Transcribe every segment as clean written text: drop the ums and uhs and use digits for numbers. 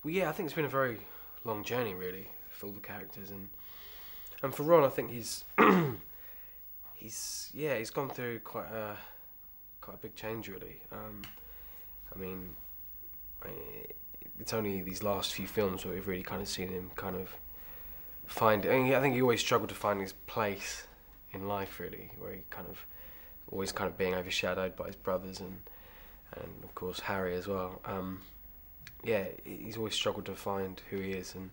Well, yeah, I think it's been a very long journey, really, for all the characters, and for Ron, I think he's he's gone through quite a big change, really. I mean, it's only these last few films where we've really kind of seen him kind of find. I think he always struggled to find his place in life, really, where he kind of always kind of being overshadowed by his brothers and of course Harry as well. Yeah, he's always struggled to find who he is, and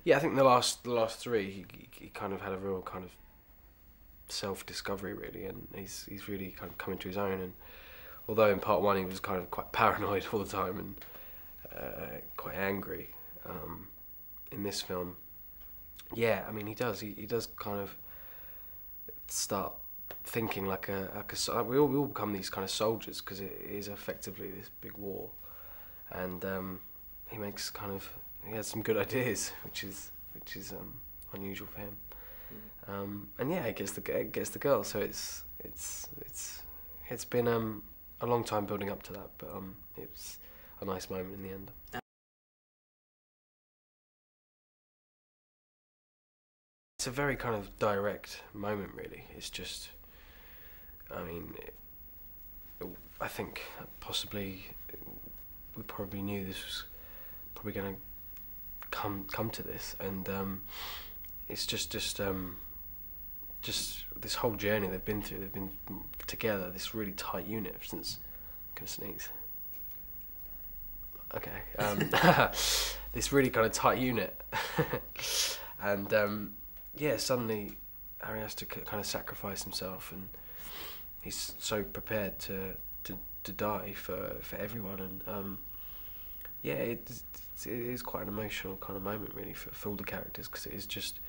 yeah, I think the last three he kind of had a real kind of self-discovery, really, and he's really kind of coming to his own. And although in part one he was kind of quite paranoid all the time and quite angry, in this film, yeah, I mean he does kind of start thinking like we all become these kind of soldiers, because it is effectively this big war, and he has some good ideas, which is unusual for him. And yeah, it gets the girl. So it's been a long time building up to that, but it was a nice moment in the end. It's a very kind of direct moment, really. It's just, I mean, I think possibly we probably knew this was probably going to come to this, and it's just this whole journey they've been through. They've been together, this really tight unit since. I'm gonna sneeze. Okay. This really kind of tight unit, and yeah, suddenly Harry has to kind of sacrifice himself, and he's so prepared to die for everyone, and yeah, it is quite an emotional kind of moment, really, for all the characters, because it is just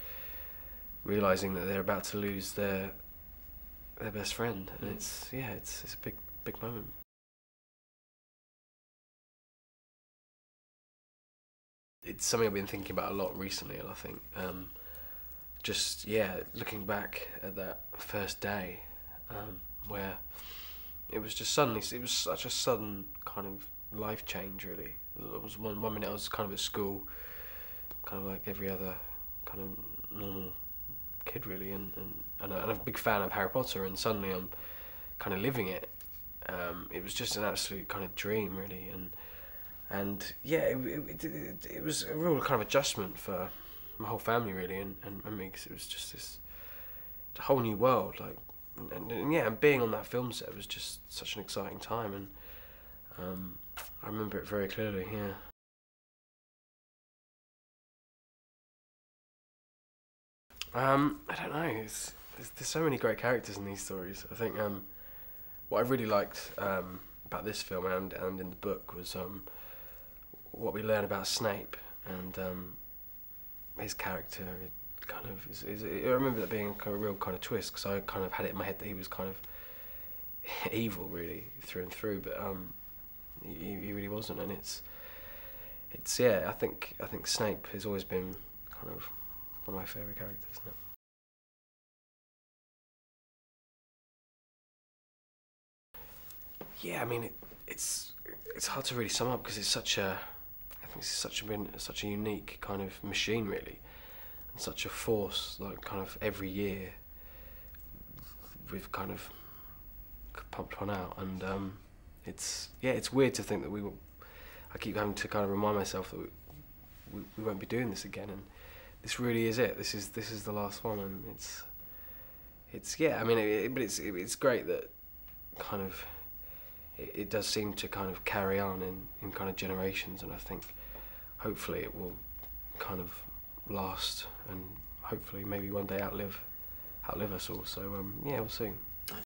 realising that they're about to lose their best friend, and it's a big moment. It's something I've been thinking about a lot recently, and I think just looking back at that first day, where it was such a sudden kind of life change, really. It was one minute I was kind of at school, kind of like every other kind of normal kid, really, and I'm a big fan of Harry Potter, and suddenly I'm kind of living it. It was just an absolute kind of dream, really, and yeah, it was a real kind of adjustment for my whole family, really, and me, because it was just this whole new world, like, and being on that film set was just such an exciting time, and I remember it very clearly. Yeah. I don't know. There's so many great characters in these stories. I think what I really liked about this film and in the book was what we learn about Snape and his character. Kind of I remember that being a real kind of twist, because I kind of had it in my head that he was kind of evil, really, through and through, but he really wasn't, and it's yeah. I think Snape has always been kind of one of my favourite characters. Isn't it? Yeah, I mean it's hard to really sum up, because I think it's such a unique kind of machine, really, and such a force. Like, kind of every year we've kind of pumped one out, and it's weird to think that I keep having to kind of remind myself that we won't be doing this again, and this really is it. This is the last one, and it's yeah. I mean, but it's great that kind of it does seem to kind of carry on in kind of generations, and I think hopefully it will kind of last, and hopefully maybe one day outlive us all. So yeah, we'll see.